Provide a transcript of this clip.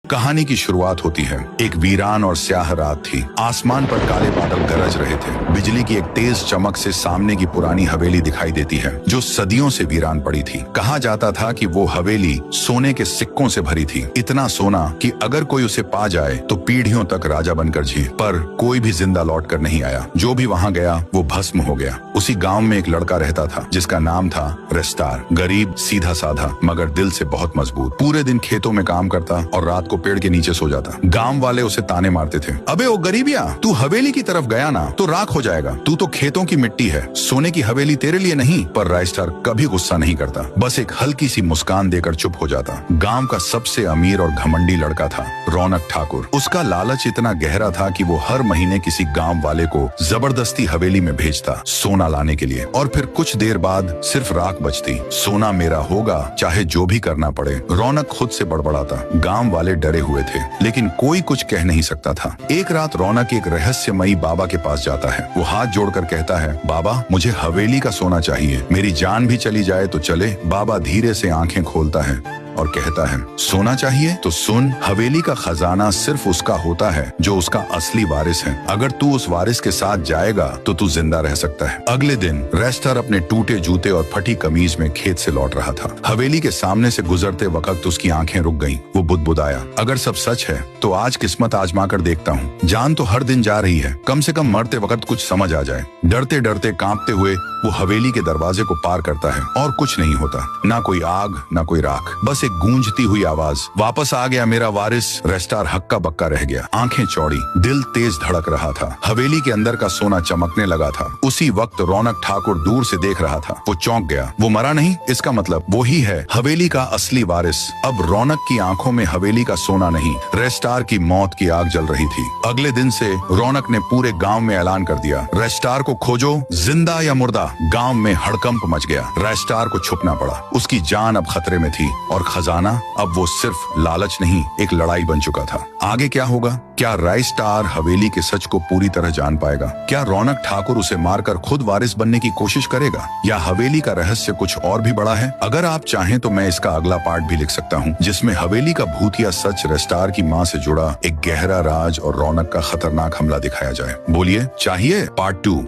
कहानी की शुरुआत होती है। एक वीरान और स्याह रात थी। आसमान पर काले बादल गरज रहे थे। बिजली की एक तेज चमक से सामने की पुरानी हवेली दिखाई देती है जो सदियों से वीरान पड़ी थी। कहा जाता था कि वो हवेली सोने के सिक्कों से भरी थी, इतना सोना कि अगर कोई उसे पा जाए तो पीढ़ियों तक राजा बनकर जिए। पर कोई भी जिंदा लौट कर नहीं आया। जो भी वहाँ गया वो भस्म हो गया। उसी गांव में एक लड़का रहता था जिसका नाम था रेस्टार। गरीब, सीधा साधा, मगर दिल से बहुत मजबूत। पूरे दिन खेतों में काम करता और रात को पेड़ के नीचे सो जाता। गांव वाले उसे ताने मारते थे, अबे ओ गरीबिया, तू हवेली की तरफ गया ना तो राख हो जाएगा। तू तो खेतों की मिट्टी है, सोने की हवेली तेरे लिए नहीं। पर रेस्टार कभी गुस्सा नहीं करता, बस एक हल्की सी मुस्कान देकर चुप हो जाता। गांव का सबसे अमीर और घमंडी लड़का था रौनक ठाकुर। उसका लालच इतना गहरा था कि वो हर महीने किसी गांव वाले को जबरदस्ती हवेली में भेजता सोना लाने के लिए। और फिर कुछ देर बाद सिर्फ राख बचती। सोना मेरा होगा, चाहे जो भी करना पड़े, रौनक खुद से बड़बड़ाता। गांव वाले डरे हुए थे, लेकिन कोई कुछ कह नहीं सकता था। एक रात रौनक एक रहस्यमयी बाबा के पास जाता है। वो हाथ जोड़कर कहता है, बाबा मुझे हवेली का सोना चाहिए, मेरी जान भी चली जाए तो चले। बाबा धीरे से आंखें खोलता है और कहता है, सोना चाहिए तो सुन, हवेली का खजाना सिर्फ उसका होता है जो उसका असली वारिस है। अगर तू उस वारिस के साथ जाएगा तो तू जिंदा रह सकता है। अगले दिन रेस्टर अपने टूटे जूते और फटी कमीज में खेत से लौट रहा था। हवेली के सामने से गुजरते वक्त उसकी आंखें रुक गईं। वो बुदबुदाया, अगर सब सच है तो आज किस्मत आजमा कर देखता हूँ। जान तो हर दिन जा रही है, कम से कम मरते वक्त कुछ समझ आ जाए। डरते डरते कांपते हुए वो हवेली के दरवाजे को पार करता है और कुछ नहीं होता। ना कोई आग, ना कोई राख, बस एक गूंजती हुई आवाज, वापस आ गया मेरा वारिस। रेस्टार हक्का बक्का रह गया, आंखें चौड़ी, दिल तेज धड़क रहा था। हवेली के अंदर का सोना चमकने लगा था। उसी वक्त रौनक ठाकुर दूर से देख रहा था। वो चौंक गया। वो मरा नहीं, इसका मतलब वो ही है हवेली का असली वारिस। अब रौनक की आंखों में हवेली का सोना नहीं, रेस्टार की मौत की आग जल रही थी। अगले दिन से रौनक ने पूरे गाँव में ऐलान कर दिया, रेस्टार को खोजो, जिंदा या मुर्दा। गाँव में हड़कंप मच गया। रेस्टार को छुपना पड़ा। उसकी जान अब खतरे में थी और खजाना अब वो सिर्फ लालच नहीं, एक लड़ाई बन चुका था। आगे क्या होगा? क्या रेस्टार हवेली के सच को पूरी तरह जान पाएगा? क्या रौनक ठाकुर उसे मारकर खुद वारिस बनने की कोशिश करेगा? या हवेली का रहस्य कुछ और भी बड़ा है? अगर आप चाहें तो मैं इसका अगला पार्ट भी लिख सकता हूँ, जिसमें हवेली का भूतिया सच, रेस्टार की माँ से जुड़ा एक गहरा राज और रौनक का खतरनाक हमला दिखाया जाए। बोलिए, चाहिए पार्ट 2?